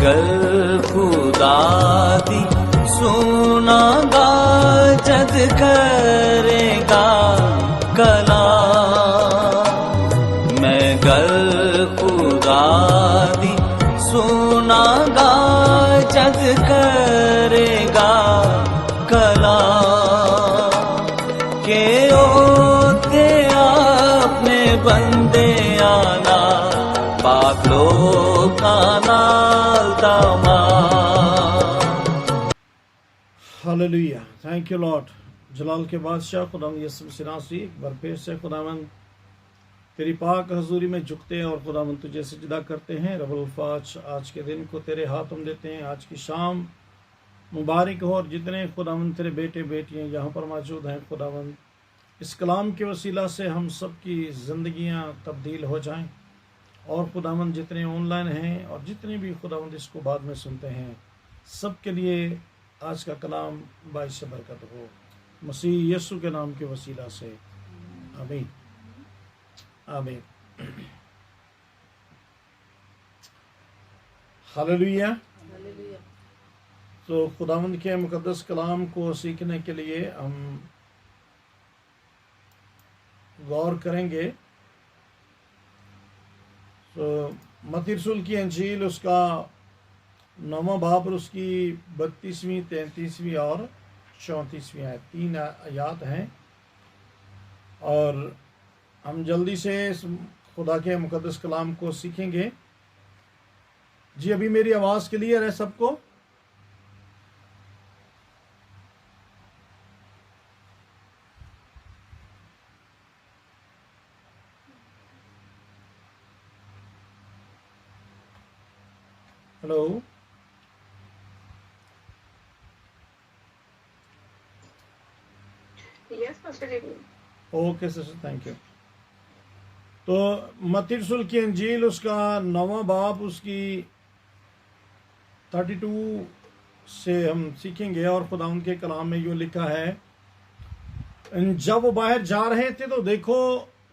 गर खुदा दी सुनागा जद करेगा कलाम। मैं गर खुदा दी सुनागा जद करेगा कलाम। के ओते आपने बंदे आना पाक लोका नाल तमाम। Hallelujah, thank you Lord. जलाल के बादशाह खुदावंद यीशु मसीह नासरी, एक बार फिर से खुदावंद तेरी पाक हजूरी में झुकते हैं और खुदावंद तुझे सजदा करते हैं। रब्बुल फाज, आज के दिन को तेरे हाथों में देते हैं। आज की शाम मुबारक हो और जितने खुदावंद तेरे बेटे बेटियां यहाँ पर मौजूद हैं खुदावंद, इस कलाम के वसीला से हम सब की ज़िंदगियाँ तब्दील हो जाएं। और खुदावंद जितने ऑनलाइन हैं और जितने भी खुदावंद इसको बाद में सुनते हैं, सब के लिए आज का कलाम बाइस बरकत हो, मसीह यीशु के नाम के वसीला से, आमीन आमीन। हालेलुया। तो खुदावंद के मुकद्दस कलाम को सीखने के लिए हम गौर करेंगे। तो मत्ती रसूल की अंजील उसका 9वां बाब और उसकी 32वीं 33वीं और 34वीं आयत, 3 आयत हैं। और हम जल्दी से इस खुदा के मुकद्दस कलाम को सीखेंगे। जी, अभी मेरी आवाज़ क्लियर है सबको? Hello, yes pastor ji. Okay sister, thank you. तो मत्ती रसूल की अंजील उसका 9वां बाब उसकी 32 से हम सीखेंगे। और खुदावंद के कलाम में यूँ लिखा है, जब वो बाहर जा रहे थे तो देखो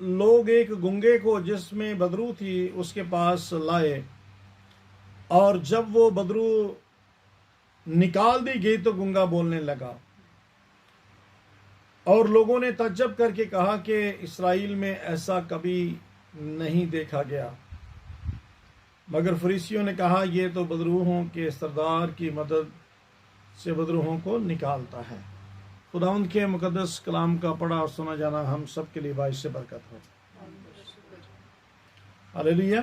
लोग एक गूंगे को जिसमें बदरू थी उसके पास लाए, और जब वो बदरू निकाल दी गई तो गूंगा बोलने लगा। और लोगों ने तज्जब करके कहा कि इस्राएल में ऐसा कभी नहीं देखा गया। मगर फरीसियों ने कहा, ये तो बदरूहों के सरदार की मदद से बदरूहों को निकालता है। खुदावंद के मुकद्दस कलाम का पढ़ा और सुना जाना हम सब के लिए बाइस से बरकत हो। हालेलुया।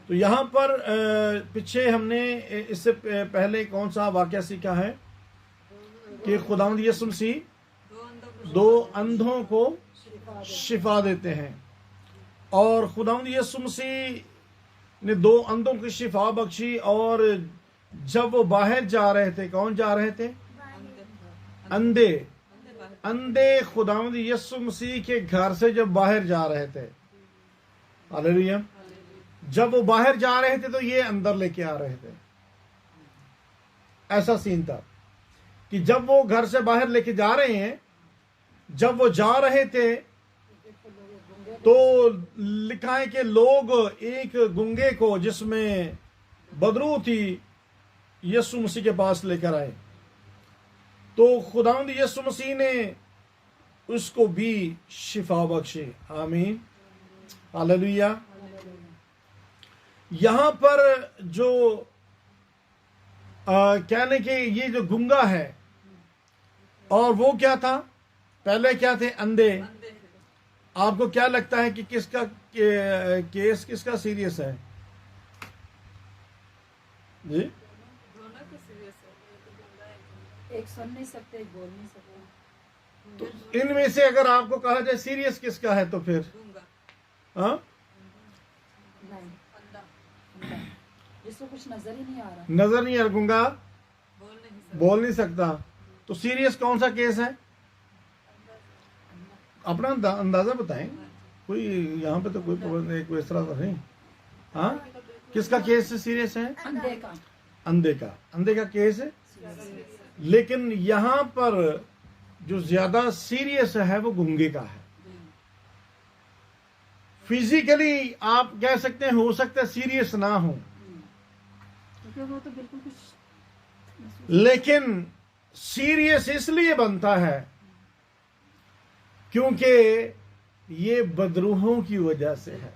तो यहाँ पर पीछे हमने इससे पहले कौन सा वाकया सीखा है कि खुदावंद यीशु मसीह 2 अंधों को शिफा देते हैं। और खुदावंद यीशु मसीह ने 2 अंधों की शिफा बख्शी। और जब वो बाहर जा रहे थे, कौन जा रहे थे? अंधे खुदावंद यीशु मसीह के घर से जब बाहर जा रहे थे, हालेलुया, जब वो बाहर जा रहे थे तो ये अंदर लेके आ रहे थे। ऐसा सीन था कि जब वो घर से बाहर लेके जा रहे हैं, जब वो जा रहे थे तो लिखा है कि लोग एक गूंगे को जिसमें बदरू थी यीशु मसीह के पास लेकर आए। तो खुदावंद यीशु मसीह ने उसको भी शिफा बख्शी। आमीन, हालेलुया। यहाँ पर जो कहने के ये जो गूंगा है, और वो क्या था? पहले क्या थे? अंधे। आपको क्या लगता है कि किसका केस किसका सीरियस है जी? एक सुन नहीं सकते, एक बोल नहीं सकते। तो इनमें से अगर आपको कहा जाए सीरियस किसका है तो फिर हाँ, जिसको कुछ नजर ही नहीं आ रहा, नजर नहीं आ रहा, गूंगा बोल नहीं सकता। तो सीरियस कौन सा केस है? अपना अंदाजा बताएं। कोई यहाँ पे तो कोई इस तरह तो नहीं। हाँ, किसका केस सीरियस है? अंधे का केस है। लेकिन यहाँ पर जो ज्यादा सीरियस है वो गूंगे का है। फिजिकली आप कह सकते हैं, हो सकता है सीरियस ना हो, क्योंकि वो तो बिल्कुल कुछ महसूस लेकिन सीरियस इसलिए बनता है क्योंकि ये बदरूहों की वजह से है,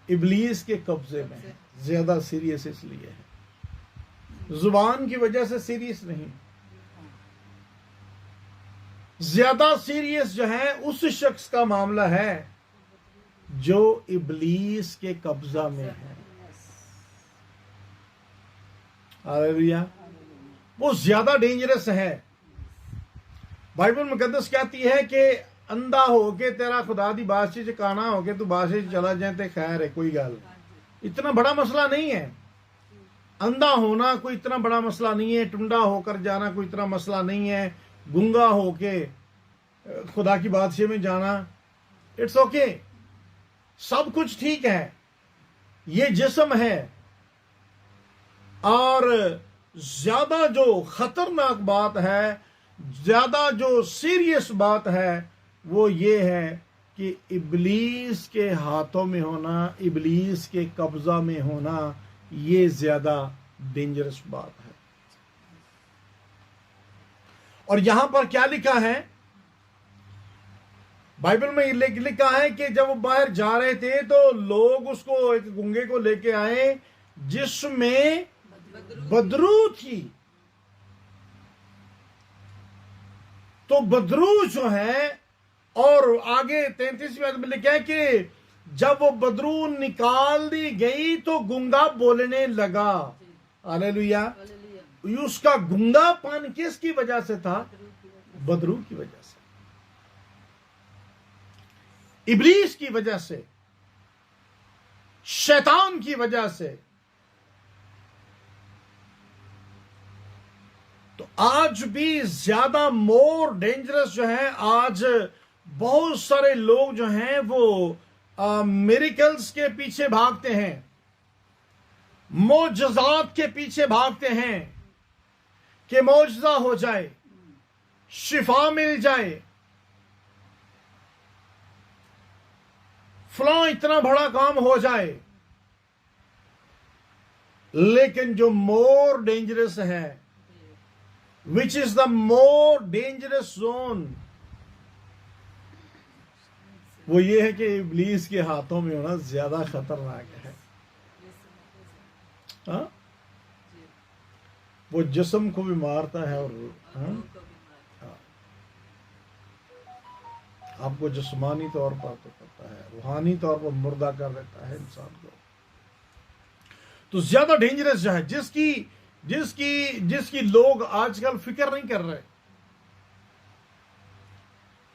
इब्लीस के कब्जे में है। ज्यादा सीरियस इसलिए है, जुबान की वजह से सीरियस नहीं। ज्यादा सीरियस जो है उस शख्स का मामला है जो इब्लीस के कब्जा में है। हालेलुया। वो ज्यादा डेंजरस है। बाइबल मुकद्दस कहती है कि अंधा होके तेरा खुदा दी बादशाह च काना होके तू बादशाह च चला जाए तो खैर है, कोई गल इतना बड़ा मसला नहीं है। अंधा होना कोई इतना बड़ा मसला नहीं है, टुंडा होकर जाना कोई इतना मसला नहीं है, गूंगा होके खुदा की बादशाह में जाना इट्स ओके, सब कुछ ठीक है। ये जिस्म है। और ज्यादा जो खतरनाक बात है, ज्यादा जो सीरियस बात है वो ये है कि इब्लीस के हाथों में होना, इब्लीस के कब्जा में होना, ये ज्यादा डेंजरस बात है। और यहां पर क्या लिखा है बाइबल में? लिखा है कि जब वो बाहर जा रहे थे तो लोग उसको, एक गूंगे को लेके आए जिसमें बदरू थी। तो बदरू जो है, और आगे 33वीं आयत में लिखा है कि जब वो बदरू निकाल दी गई तो गूंगा बोलने लगा। हालेलुया। उसका गूंगापन किसकी वजह से था? बदरू की वजह से, इब्लीस की वजह से, शैतान की वजह से। तो आज भी ज्यादा मोर डेंजरस जो है, आज बहुत सारे लोग जो हैं वो मिरेकल्स के पीछे भागते हैं, मोजज़ात के पीछे भागते हैं कि मोजज़ा हो जाए, शिफा मिल जाए, फलां इतना बड़ा काम हो जाए। लेकिन जो मोर डेंजरस है, which is the more dangerous zone, वो ये है कि इब्लीस के हाथों में होना ज्यादा खतरनाक है। हाँ? वो जिस्म को भी मारता है और आपको जिस्मानी तौर पर तो करता है, रूहानी तौर पर मुर्दा कर देता है इंसान को। तो ज्यादा डेंजरस जो है, जिसकी लोग आजकल फिक्र नहीं कर रहे।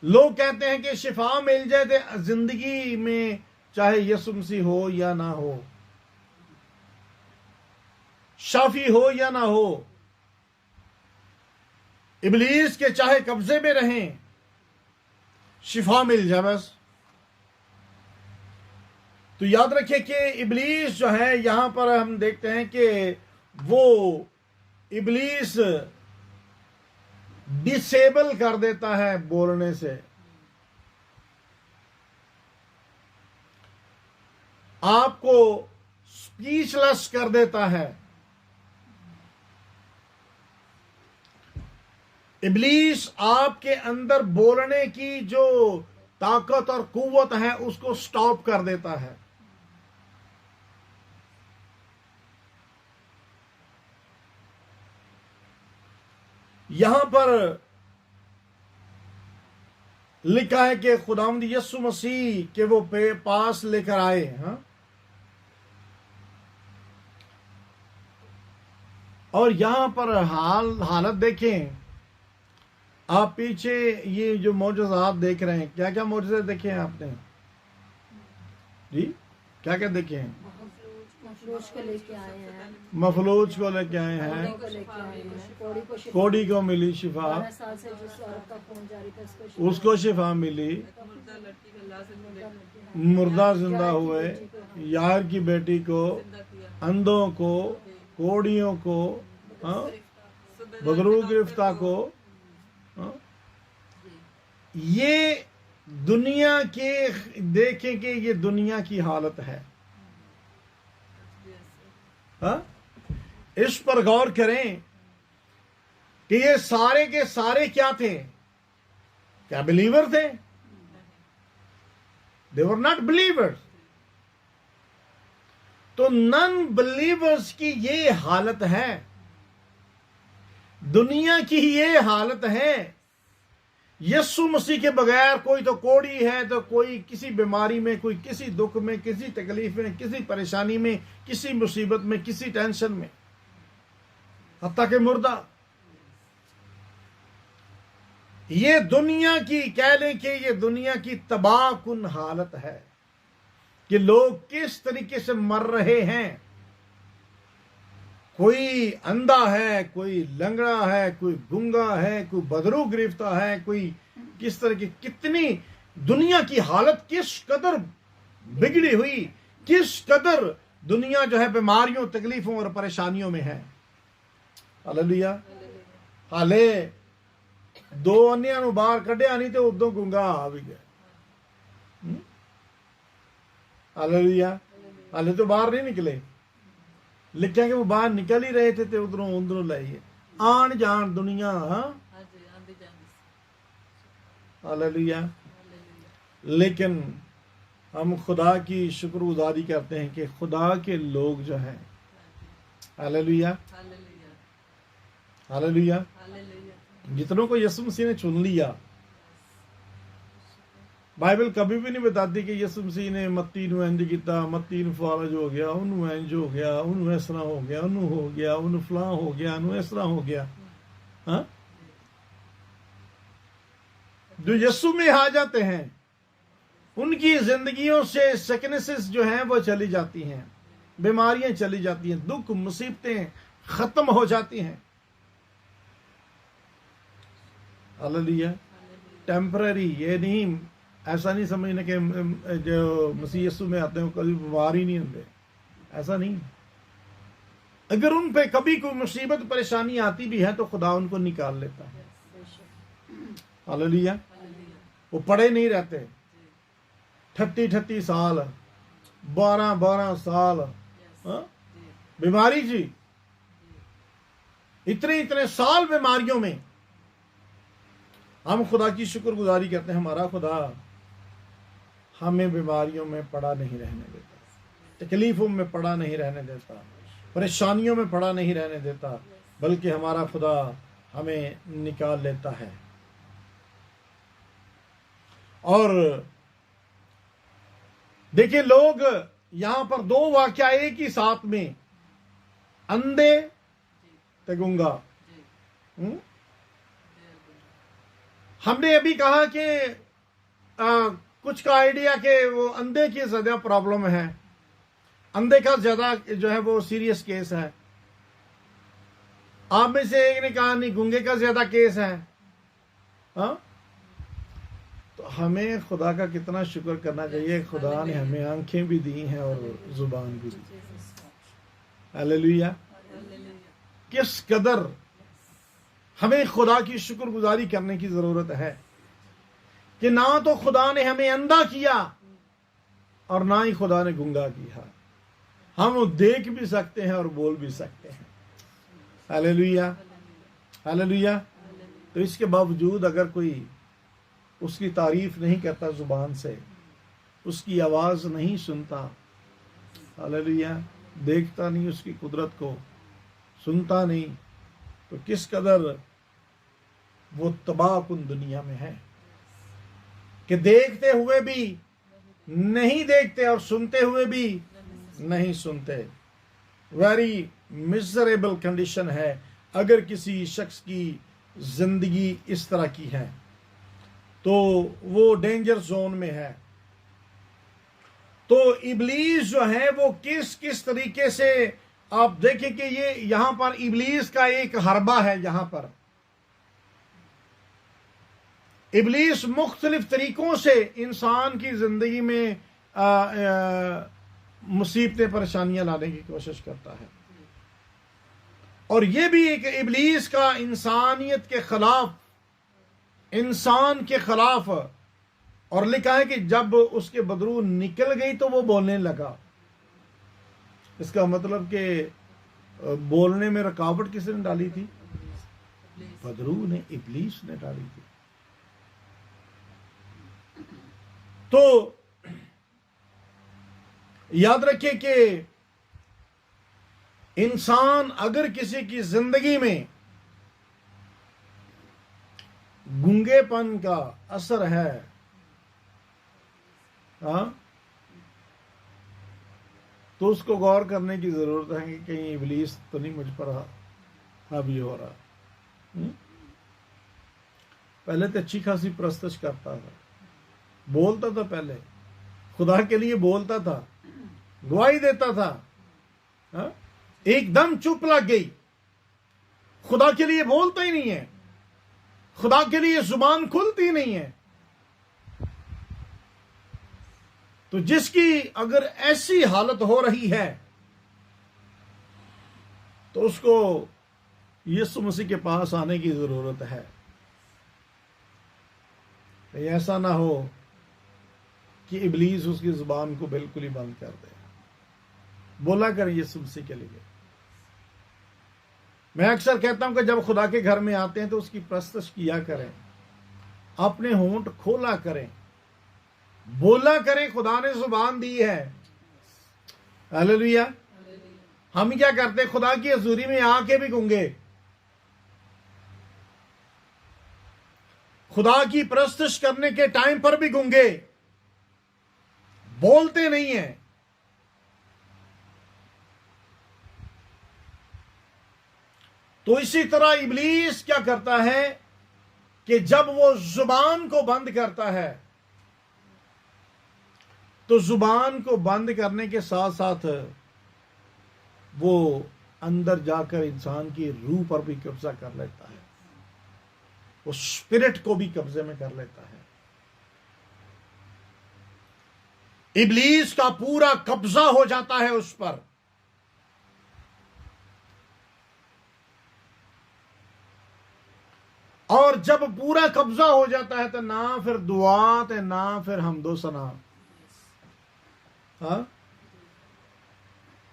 लोग कहते हैं कि शिफा मिल जाए तो जिंदगी में, चाहे यीशु मसीह हो या ना हो, शाफी हो या ना हो, इब्लीस के चाहे कब्जे में रहें, शिफा मिल जाए बस। तो याद रखिए कि इब्लीस जो है, यहां पर हम देखते हैं कि वो इब्लीस डिसेबल कर देता है बोलने से। आपको स्पीचलेस कर देता है। इब्लीस आपके अंदर बोलने की जो ताकत और कुव्वत है उसको स्टॉप कर देता है। यहां पर लिखा है कि खुदावंद यीशु मसीह के वो पास लेकर आए। हाँ, और यहां पर हालत देखें आप। पीछे ये जो मौजज़ात देख रहे हैं, क्या क्या मौजज़े देखे हैं आपने जी? क्या क्या देखे हैं? मफलूज को लेके आए हैं, मफलूज को लेके आए हैं, कोड़ी को मिली शिफा, 12 साल से जिस औरत का खून जारी था उसको शिफा मिली, मुर्दा जिंदा हुए, यार की बेटी को, अंधों को, कोड़ियों को, बदरू गिरफ्ता को। ये दुनिया के, देखें कि ये दुनिया की हालत है। इस पर गौर करें कि ये सारे के सारे क्या थे? क्या बिलीवर थे? दे वर नॉट बिलीवर्स। तो नॉन बिलीवर्स की ये हालत है, दुनिया की ये हालत है। यीशु मसीह के बगैर कोई तो कोढ़ी है, तो कोई किसी बीमारी में, कोई किसी दुख में, किसी तकलीफ में, किसी परेशानी में, किसी मुसीबत में, किसी टेंशन में, हत्ता के मुर्दा। ये दुनिया की, कह लें कि ये दुनिया की तबाहकुन हालत है कि लोग किस तरीके से मर रहे हैं। कोई अंधा है, कोई लंगड़ा है, कोई गूंगा है, कोई बदरू गिरफ्ता है, कोई किस तरह की, कितनी दुनिया की हालत किस कदर बिगड़ी हुई, किस कदर दुनिया जो है बीमारियों, तकलीफों और परेशानियों में है। हालेलुया। हाले दो अन्य नु बाहर कढ़िया नहीं तो उदों गूंगा आ भी गया। हालेलुया। हाले तो बाहर नहीं निकले, लिखा कि वो बाहर निकल ही रहे थे तो उधरों उधरों लाइए आन जान दुनिया। हालेलुया। लेकिन हम खुदा की शुक्रगुजारी करते हैं कि खुदा के लोग जो हैं, हालेलुया, हालेलुया, जितनों को यीशु मसीह ने चुन लिया। बाइबल कभी भी नहीं बताती कि यीशु मसीह ने मत्ती ਨੂੰ ਇੰਜ ਕੀਤਾ, मत्ती ਨੂੰ ਫਾਲਜ ਹੋ ਗਿਆ, ਉਹਨੂੰ ਇੰਜ ਹੋ ਗਿਆ, ਉਹਨੂੰ ਇਸ ਤਰ੍ਹਾਂ ਹੋ ਗਿਆ, ਉਹਨੂੰ ਹੋ ਗਿਆ, ਉਹਨੂੰ ਫਲਾਂ ਹੋ ਗਿਆ, ਉਹਨੂੰ ਇਸ ਤਰ੍ਹਾਂ हो गया। हाँ, जो यीशु में आ जाते हैं उनकी जिंदगियों से सिकनेसेस जो हैं वो चली जाती हैं, बीमारियां चली जाती हैं, दुख मुसीबतें खत्म हो जाती हैं। हालेलुया। टेम्पररी, ये नहीं, ऐसा नहीं समझना कि जो मसीह यीशु में आते हैं कभी बीमार ही नहीं होते, ऐसा नहीं। अगर उन पे कभी कोई मुसीबत परेशानी आती भी है तो खुदा उनको निकाल लेता है। हालेलुया। वो पड़े नहीं रहते 38 साल, 12 साल बीमारी जी, इतने साल बीमारियों में। हम खुदा की शुक्रगुजारी करते हैं, हमारा खुदा हमें बीमारियों में पड़ा नहीं रहने देता, तकलीफों में पड़ा नहीं रहने देता, परेशानियों में पड़ा नहीं रहने देता, बल्कि हमारा खुदा हमें निकाल लेता है। और देखिए, लोग यहां पर दो वाक्या एक ही साथ में, अंधे ते गूंगा। हमने अभी कहा कि कुछ का आइडिया कि वो अंधे की ज्यादा प्रॉब्लम है, अंधे का ज्यादा जो है वो सीरियस केस है। आप में से एक ने कहा नहीं, गूंगे का ज्यादा केस है। हाँ, तो हमें खुदा का कितना शुक्र करना चाहिए, खुदा ने हमें आंखें भी दी हैं और जुबान भी दी। हालेलुया। किस कदर हमें खुदा की शुक्रगुजारी करने की जरूरत है कि ना तो खुदा ने हमें अंधा किया और ना ही खुदा ने गूंगा किया। हम देख भी सकते हैं और बोल भी सकते हैं। Hallelujah, hallelujah. तो इसके बावजूद अगर कोई उसकी तारीफ नहीं करता जुबान से, उसकी आवाज नहीं सुनता, हालेलुया, देखता नहीं उसकी कुदरत को, सुनता नहीं, तो किस कदर वो तबाहकुन दुनिया में है कि देखते हुए भी नहीं देखते और सुनते हुए भी नहीं सुनते। वेरी मिजरेबल कंडीशन है अगर किसी शख्स की जिंदगी इस तरह की है, तो वो डेंजर जोन में है। तो इब्लीस जो है वो किस किस तरीके से, आप देखें कि ये यहां पर इब्लीस का एक हरबा है। यहां पर इब्लीस मुख्तलिफ तरीकों से इंसान की जिंदगी में मुसीबतें, परेशानियां लाने की कोशिश करता है। और ये भी एक इब्लीस का इंसानियत के खिलाफ, इंसान के खिलाफ। और लिखा है कि जब उसके बदरू निकल गई तो वो बोलने लगा। इसका मतलब कि बोलने में रुकावट किसने डाली थी? बदरू ने, इब्लीस ने डाली थी। तो याद रखिए कि इंसान अगर किसी की जिंदगी में गूंगेपन का असर है, तो उसको गौर करने की जरूरत है कि कहीं इब्लीस तो नहीं मुझ पर हावी हो रहा। पहले तो अच्छी खासी प्रस्तश करता था, बोलता था, पहले खुदा के लिए बोलता था, गवाही देता था, एकदम चुप लग गई, खुदा के लिए बोलता ही नहीं है, खुदा के लिए जुबान खुलती नहीं है। तो जिसकी अगर ऐसी हालत हो रही है तो उसको यीशु मसीह के पास आने की जरूरत है। ऐसा ना हो कि इब्लीस उसकी जुबान को बिल्कुल ही बंद कर दे। बोला करें यीशु मसीह के लिए। मैं अक्सर कहता हूं कि जब खुदा के घर में आते हैं तो उसकी प्रस्तश किया करें, अपने होंठ खोला करें, बोला करें। खुदा ने जुबान दी है। हालेलुया। हम क्या करते हैं? खुदा की हजूरी में आके भी गूंगे, खुदा की प्रस्तश करने के टाइम पर भी गूंगे, बोलते नहीं है। तो इसी तरह इब्लीस क्या करता है कि जब वो जुबान को बंद करता है तो जुबान को बंद करने के साथ साथ वो अंदर जाकर इंसान की रूह पर भी कब्जा कर लेता है, वो स्पिरिट को भी कब्जे में कर लेता है। इब्लीस का पूरा कब्जा हो जाता है उस पर। और जब पूरा कब्जा हो जाता है तो ना फिर दुआ ते ना फिर हमदो सना।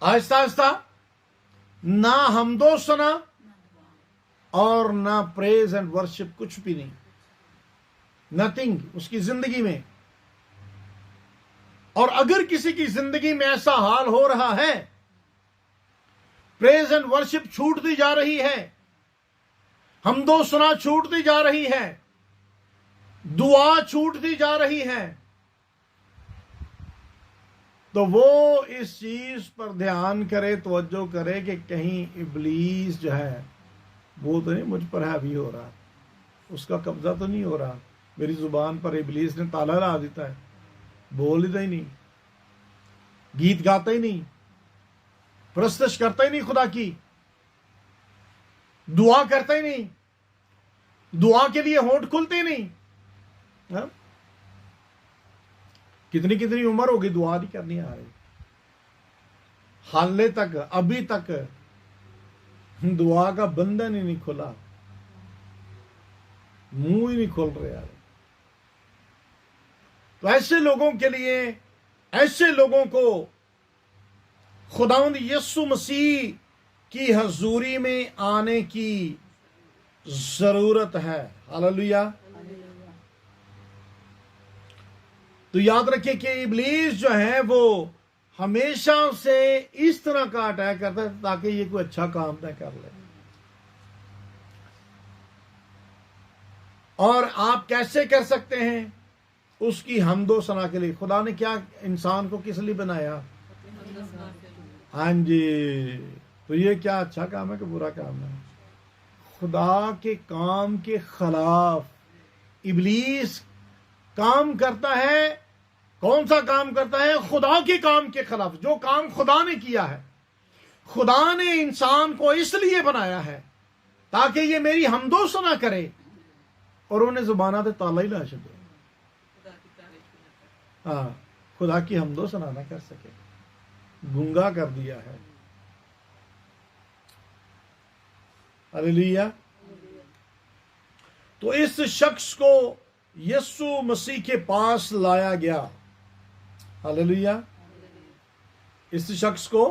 आहिस्ता आहिस्ता ना हमदो सना और ना प्रेज एंड वर्शिप, कुछ भी नहीं, नथिंग उसकी जिंदगी में। और अगर किसी की जिंदगी में ऐसा हाल हो रहा है, प्रेज एंड वर्शिप छूटती जा रही है, हमदो सना छूटती जा रही है, दुआ छूटती जा रही है, तो वो इस चीज पर ध्यान करे, तवज्जो करे कि कहीं इब्लीस जो है वो तो नहीं मुझ पर हावी हो रहा, उसका कब्जा तो नहीं हो रहा, मेरी जुबान पर इब्लीस ने ताला लगा देता है, बोलता ही नहीं, गीत गाता ही नहीं, प्रस्तश करता ही नहीं, खुदा की दुआ करता ही नहीं, दुआ के लिए होंठ खुलते ही नहीं। हा? कितनी कितनी उम्र होगी, दुआ नहीं करनी आ रही, हाले तक अभी तक दुआ का बंधन ही नहीं खुला, मुंह ही नहीं खोल रहे यार। तो ऐसे लोगों के लिए, ऐसे लोगों को खुदावंद यीशु मसीह की हजूरी में आने की जरूरत है। हालेलुया। तो याद रखिए कि इब्लीस जो है वो हमेशा से इस तरह का अटैक करता है ताकि ये कोई अच्छा काम न कर ले। और आप कैसे कर सकते हैं? उसकी हमदो सना के लिए। खुदा ने क्या इंसान को किस लिए बनाया? हाँ जी। तो ये क्या अच्छा काम है कि बुरा काम है? खुदा के काम के खिलाफ इब्लीस काम करता है। कौन सा काम करता है? खुदा के काम के खिलाफ, जो काम खुदा ने किया है। खुदा ने इंसान को इसलिए बनाया है ताकि ये मेरी हमदो सना करे, और उन्हें जुबाना ते ताला ही ला छे। हाँ, खुदा की हमदो सना ना कर सके, गूंगा कर दिया है। हालेलुया। तो इस शख्स को यीशु मसीह के पास लाया गया। हालेलुया। इस शख्स को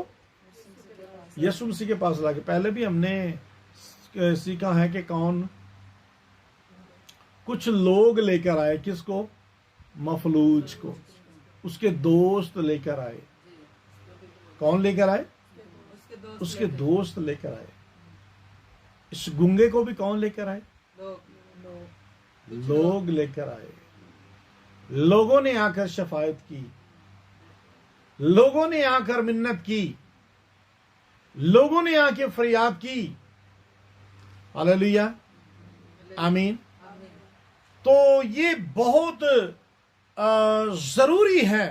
यीशु मसीह के पास लाके। पहले भी हमने सीखा है कि कौन, कुछ लोग लेकर आए, किसको? मफलूज को। उसके दोस्त लेकर आए। कौन लेकर आए? उसके दोस्त लेकर आए। इस गूंगे को भी कौन लेकर आए? लोग लेकर आए। लोगों ने आकर शफायत की, लोगों ने आकर मिन्नत की, लोगों ने आके फरियाद की। हालेलुया, आमीन। तो ये बहुत जरूरी है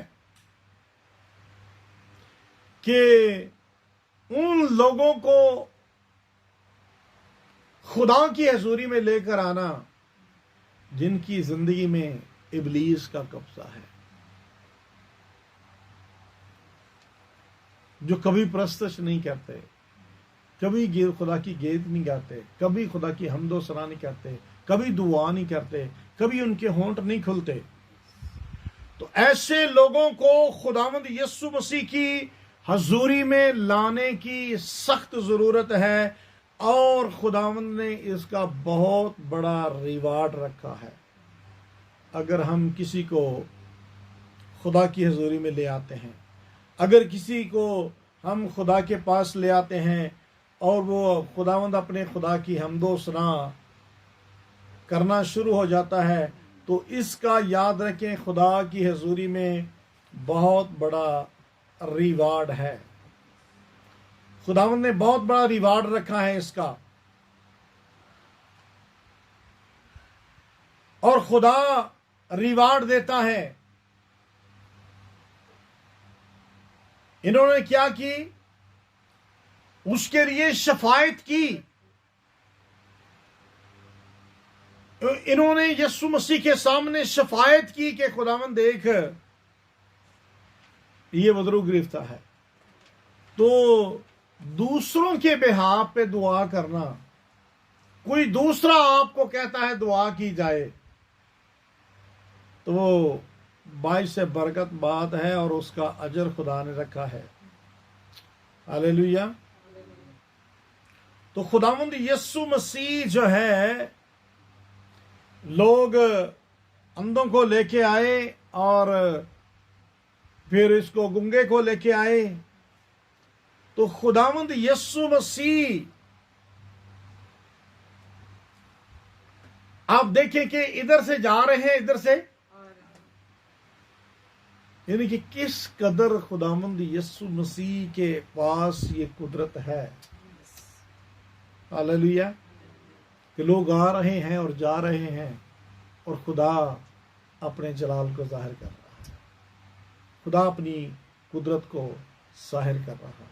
कि उन लोगों को खुदा की हजूरी में लेकर आना जिनकी जिंदगी में इब्लीस का कब्जा है, जो कभी प्रस्तश नहीं करते, कभी खुदा की गीत नहीं गाते, कभी खुदा की हम्दो सना नहीं करते, कभी दुआ नहीं करते, कभी उनके होंठ नहीं खुलते। तो ऐसे लोगों को खुदावंद यीशु मसीह की हजूरी में लाने की सख्त जरूरत है, और खुदावंद ने इसका बहुत बड़ा रिवार्ड रखा है। अगर हम किसी को खुदा की हजूरी में ले आते हैं, अगर किसी को हम खुदा के पास ले आते हैं और वो खुदावंद अपने खुदा की हम्दो सना करना शुरू हो जाता है, तो इसका याद रखें, खुदा की हजूरी में बहुत बड़ा रिवार्ड है। खुदावंद ने बहुत बड़ा रिवार्ड रखा है इसका। और खुदा रिवार्ड देता है। इन्होंने क्या की? उसके लिए शफायत की। इन्होंने यीशु मसीह के सामने शफायत की कि खुदावंद देख, ये वदरू गिरफ्तार है। तो दूसरों के बिहाफ पे दुआ करना, कोई दूसरा आपको कहता है दुआ की जाए, तो वो बाइस से बरकत बात है और उसका अजर खुदा ने रखा है। हालेलुया। तो खुदावंद यीशु मसीह जो है, लोग अंधों को लेके आए और फिर इसको गूंगे को लेके आए। तो खुदावंद यीशु मसीह, आप देखें कि इधर से जा रहे हैं, इधर से, यानी कि किस कदर खुदावंद यीशु मसीह के पास ये कुदरत है। हालेलुया। कि लोग आ रहे हैं और जा रहे हैं और खुदा अपने जलाल को जाहिर कर रहा है, खुदा अपनी कुदरत को जाहिर कर रहा है।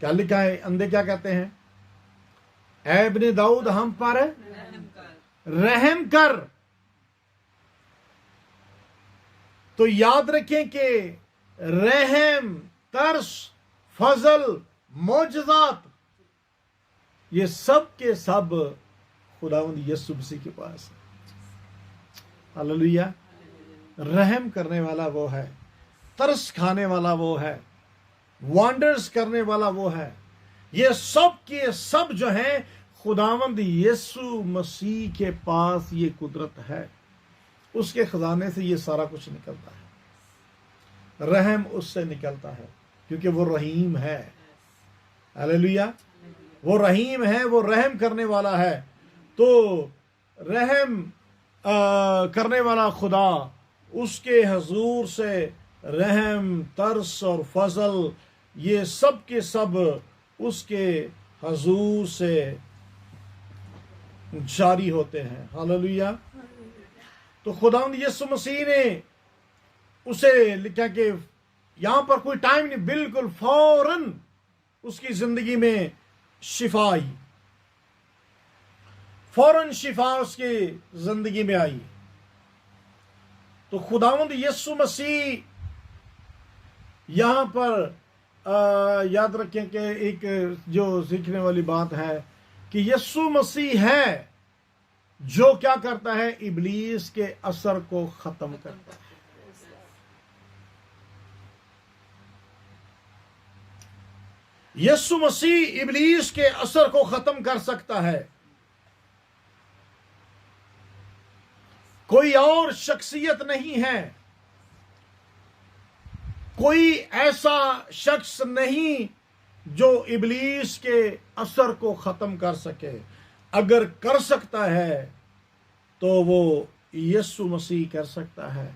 क्या लिखा है? अंधे क्या कहते हैं? ऐ इब्ने दाऊद हम पर रहम कर। तो याद रखें कि रहम, तरस, फजल, मौजज़ात, ये सब के सब खुदावंद यीशु मसीह के पास है। हालेलुया। रहम करने वाला वो है, तरस खाने वाला वो है, वंडर्स करने वाला वो है। ये सब के सब जो है, खुदावंद यीशु मसीह के पास ये कुदरत है। उसके खजाने से ये सारा कुछ निकलता है। रहम उससे निकलता है क्योंकि वो रहीम है। हालेलुया। वो रहीम है, वो रहम करने वाला है। तो रहम करने वाला खुदा, उसके हजूर से रहम, तरस और फजल, ये सब के सब उसके हजूर से जारी होते हैं। हालेलुया। तो खुदावंद यीशु मसीह ने उसे लिखा कि यहां पर कोई टाइम नहीं, बिल्कुल फौरन उसकी जिंदगी में शिफा आई, फौरन शिफा उसकी जिंदगी में आई। तो खुदावंद यीशु मसीह यहां पर याद रखें कि एक जो सीखने वाली बात है कि यीशु मसीह है जो क्या करता है? इब्लीस के असर को खत्म करता है। यीशु मसीह इब्लीस के असर को खत्म कर सकता है। कोई और शख्सियत नहीं है, कोई ऐसा शख्स नहीं जो इब्लीस के असर को खत्म कर सके। अगर कर सकता है तो वो यीशु मसीह कर सकता है।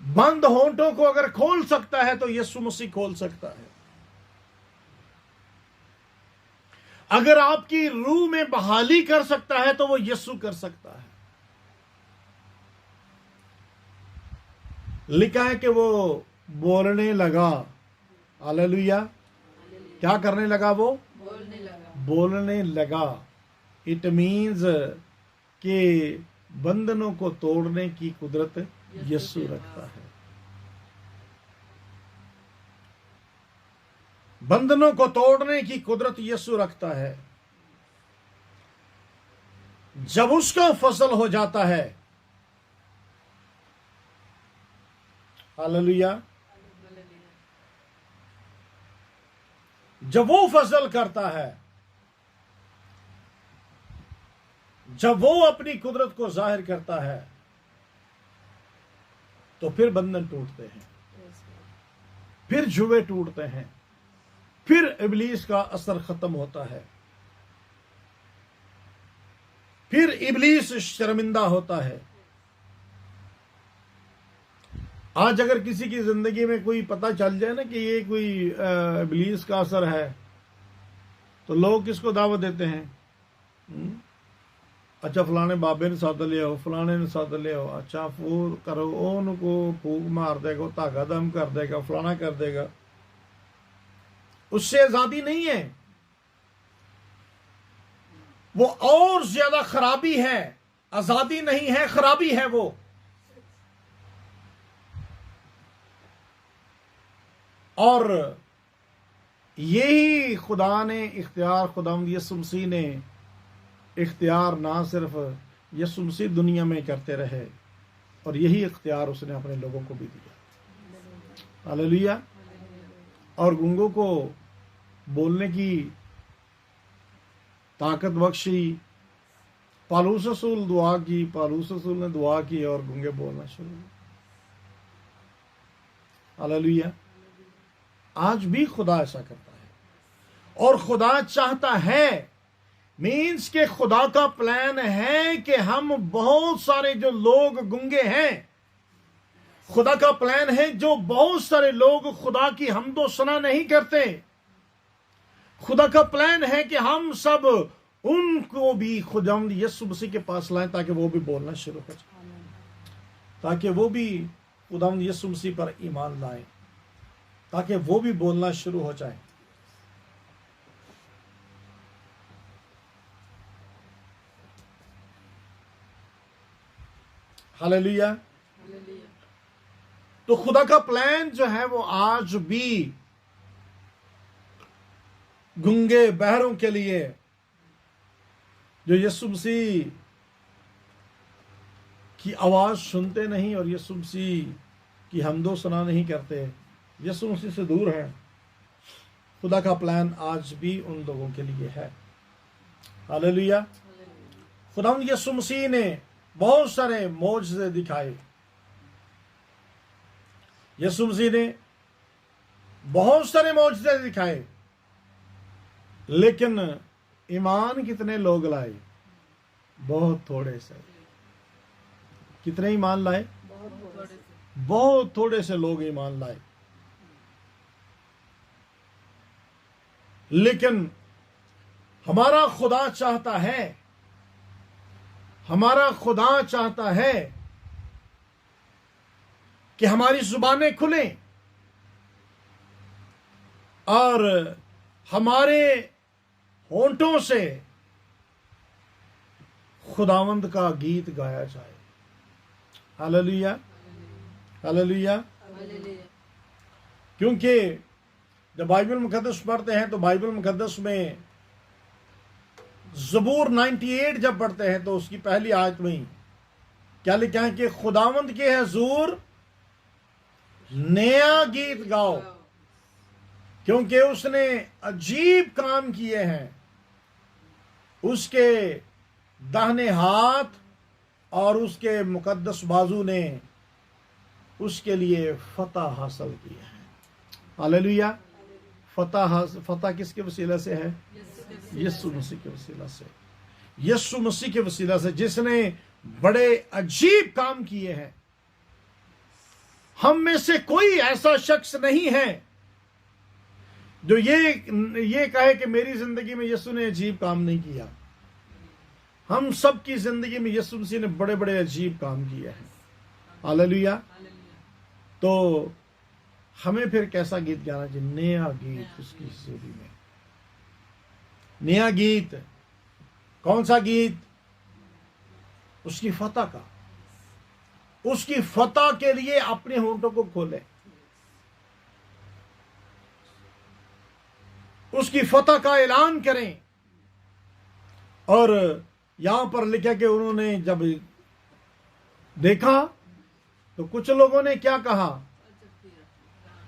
बंद होंठों को अगर खोल सकता है तो यीशु मसीह खोल सकता है। अगर आपकी रूह में बहाली कर सकता है तो वो यीशु कर सकता है। लिखा है कि वो बोलने लगा। हालेलुया। क्या करने लगा? वो बोलने लगा। इट मीन्स कि बंधनों को तोड़ने की कुदरत यीशु रखता है। बंधनों को तोड़ने की कुदरत यीशु रखता है। जब उसका फजल हो जाता है, हालेलुया, जब वो फजल करता है, जब वो अपनी कुदरत को जाहिर करता है, तो फिर बंधन टूटते हैं, फिर जुए टूटते हैं, फिर इब्लीस का असर खत्म होता है, फिर इब्लीस शर्मिंदा होता है। आज अगर किसी की जिंदगी में कोई पता चल जाए ना कि ये कोई इब्लीस का असर है, तो लोग किसको दावत देते हैं? अच्छा फलाने बाबे ने सद लिया, फलाने ने सद लिया, अच्छा फूल करो, उनको फूक मार देगा, धागा दम कर देगा, फलाना कर देगा। उससे आजादी नहीं है, वो और ज्यादा खराबी है। आजादी नहीं है, खराबी है वो। और यही खुदा ने इख्तियार, खुदावंद यीशु मसीह ने इख्तियार ना सिर्फ यीशु मसीह दुनिया में करते रहे, और यही इख्तियार उसने अपने लोगों को भी दिया। हालेलुया। और गूंगों को बोलने की ताकत बख्शी। पालूस रसूल दुआ की, पालूस रसूल ने दुआ की और गूंगे बोलना शुरू किया। हालेलुया। आज भी खुदा ऐसा करता है, और खुदा चाहता है, मीन्स के खुदा का प्लान है कि हम बहुत सारे जो लोग गूंगे हैं, खुदा का प्लान है जो बहुत सारे लोग खुदा की हमदो सना नहीं करते, खुदा का प्लान है कि हम सब उनको भी खुदावंद यीशु मसीह के पास लाएं, ताकि वो भी बोलना शुरू कर जाए, ताकि वो भी खुदावंद यीशु मसीह पर ईमान लाएं, ताकि वो भी बोलना शुरू हो जाए। हालेलुया। तो खुदा का प्लान जो है वो आज भी गूंगे बहरों के लिए, जो यीशु मसीह की आवाज सुनते नहीं और यीशु मसीह की हमदो सना नहीं करते, यीशु मसीह से दूर है, खुदा का प्लान आज भी उन लोगों के लिए है। हालेलुया। खुदावंद यीशु मसीह ने बहुत सारे मौजज़े दिखाए। यीशु मसीह ने बहुत सारे मौजज़े दिखाए, लेकिन ईमान कितने लोग लाए? बहुत थोड़े से। कितने ईमान लाए? बहुत थोड़े से लोग ईमान लाए। लेकिन हमारा खुदा चाहता है, हमारा खुदा चाहता है कि हमारी जुबानें खुलें और हमारे होंठों से खुदावंद का गीत गाया जाए। Hallelujah, hallelujah. क्योंकि जब बाइबल मुकद्दस पढ़ते हैं तो बाइबल मुकद्दस में ज़बूर 98 जब पढ़ते हैं तो उसकी पहली आयत में क्या लिखा है कि खुदावंद के हुजूर नया गीत गाओ, क्योंकि उसने अजीब काम किए हैं। उसके दाहिने हाथ और उसके मुकद्दस बाजू ने उसके लिए फतह हासिल की है। हालेलुया। फतह किसके वसीला से है? यीशु मसीह के वसीला से। यीशु मसीह के वसीला से, जिसने बड़े अजीब काम किए हैं। हम में से कोई ऐसा शख्स नहीं है जो ये कहे कि मेरी जिंदगी में यीशु ने अजीब काम नहीं किया। हम सब की जिंदगी में यीशु मसीह ने बड़े बड़े अजीब काम किए हैं। हालेलुया। तो हमें फिर कैसा गीत गाना चाहिए? नया गीत उसकी हज़ूरी में। नया गीत। कौन सा गीत? उसकी फतह का। उसकी फतह के लिए अपने होंठों को खोले। उसकी फतह का ऐलान करें। और यहां पर लिखा कि उन्होंने जब देखा तो कुछ लोगों ने क्या कहा?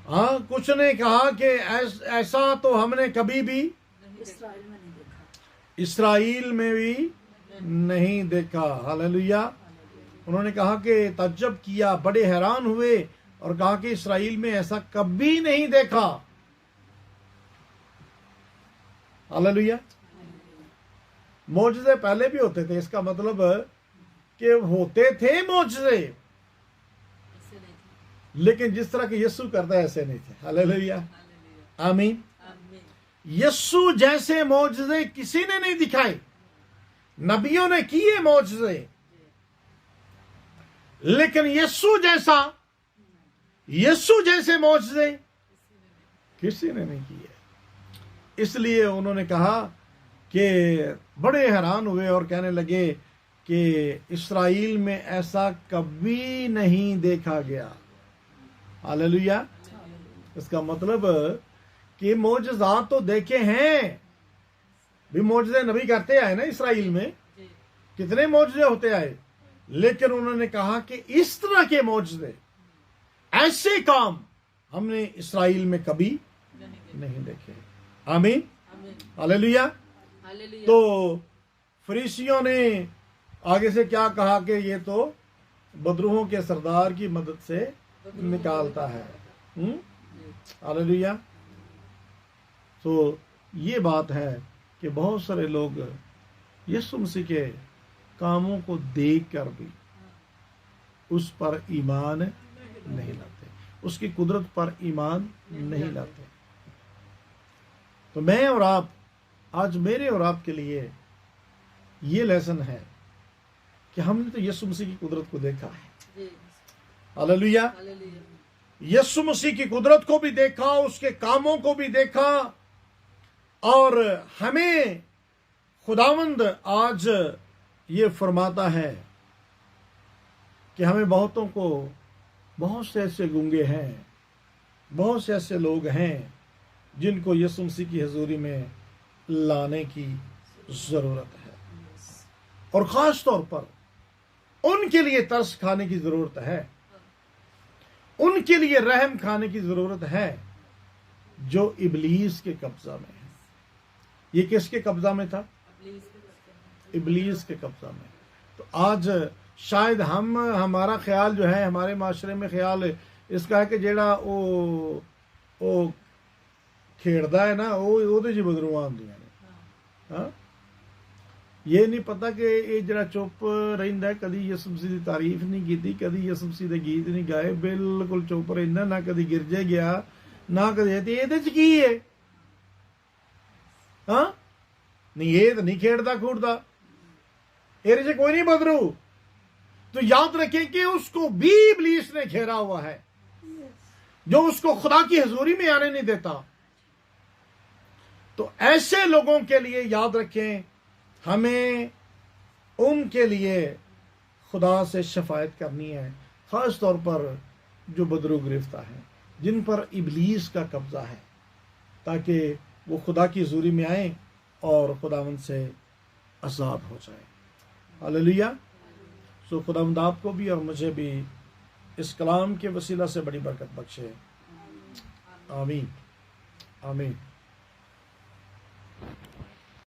हाँ, कुछ ने कहा कि ऐसा तो हमने कभी भी इस्राएल में भी नहीं देखा। हालेलुया। उन्होंने कहा कि तज्जब किया, बड़े हैरान हुए और कहा कि इस्राएल में ऐसा कभी नहीं देखा। हालेलुया। मौजज़े पहले भी होते थे, इसका मतलब कि होते थे मौजज़े, लेकिन जिस तरह के यीशु करता है ऐसे नहीं थे। हालेलुया। आमीन। यीशु जैसे मौजज़े किसी ने नहीं दिखाए। नबियों ने किए मौजज़े, लेकिन यीशु जैसे मौजज़े किसी ने नहीं किए। इसलिए उन्होंने कहा कि बड़े हैरान हुए और कहने लगे कि इस्राएल में ऐसा कभी नहीं देखा गया। हालेलुया। इसका मतलब कि मौजज़ात तो देखे हैं भी। मौजज़े नबी करते आए ना इस्राएल में, कितने मौजज़े होते आए, लेकिन उन्होंने कहा कि इस तरह के मौजज़े, ऐसे काम हमने इस्राएल में कभी नहीं देखे। आमीन। हालेलुया। तो फरीसियों ने आगे से क्या कहा कि ये तो बदरूहों के सरदार की मदद से निकालता है। हालेलुया। तो ये बात है कि बहुत सारे लोग यीशु मसीह के कामों को देखकर भी उस पर ईमान नहीं लाते, उसकी कुदरत पर ईमान नहीं लाते। तो मैं और आप, आज मेरे और आपके लिए ये लेसन है कि हमने तो यीशु मसीह की कुदरत को देखा है। हालेलुया। यीशु मसीह की कुदरत को भी देखा, उसके कामों को भी देखा, और हमें खुदावंद आज ये फरमाता है कि हमें बहुतों को, बहुत से ऐसे गूंगे हैं, बहुत से ऐसे लोग हैं जिनको यीशु मसीह की हजूरी में लाने की जरूरत है, और खास तौर पर उनके लिए तरस खाने की जरूरत है, उनके लिए रहम खाने की जरूरत है जो इब्लीस के कब्जा में है। ये किसके कब्जा में था? इब्लीस के कब्जा में। तो आज शायद हमारा ख्याल जो है, हमारे माशरे में ख्याल इसका है कि जेड़ा वो खेड़दा है ना, ਉਹਦੇ 'ਚ ਬਦਰੂਆਂ ਆਉਂਦੀਆਂ ਨੇ। हाँ, ये नहीं पता कि ये जरा चुप रहिंदा, कदी यीशु मसीह की तारीफ नहीं की, कदी यीशु मसीह के गीत नहीं गाए, बिल्कुल चुप रहिंदा, ना कदी गिरजे गया, ना कदी। ते ਇਹਦੇ 'ਚ ਕੀ है? हाँ, नहीं ये तो नहीं खेड़दा खूड़दा, ਇਹਦੇ 'ਚ कोई नहीं बदरू। तो याद रखें कि उसको भी इब्लीस ने घेरा हुआ है, जो उसको खुदा की हजूरी में आने नहीं देता। तो ऐसे लोगों के लिए याद रखें, हमें उनके लिए खुदा से शफायत करनी है, खास तौर पर जो बदरू गिरफ्तार हैं, जिन पर इब्लीस का कब्जा है, ताकि वो खुदा की हजूरी में आए और खुदावंद से आज़ाद हो जाए। हालेलुया। सो खुदावंद आपको भी और मुझे भी इस कलाम के वसीला से बड़ी बरकत बख्शे। आमीन। आमीन।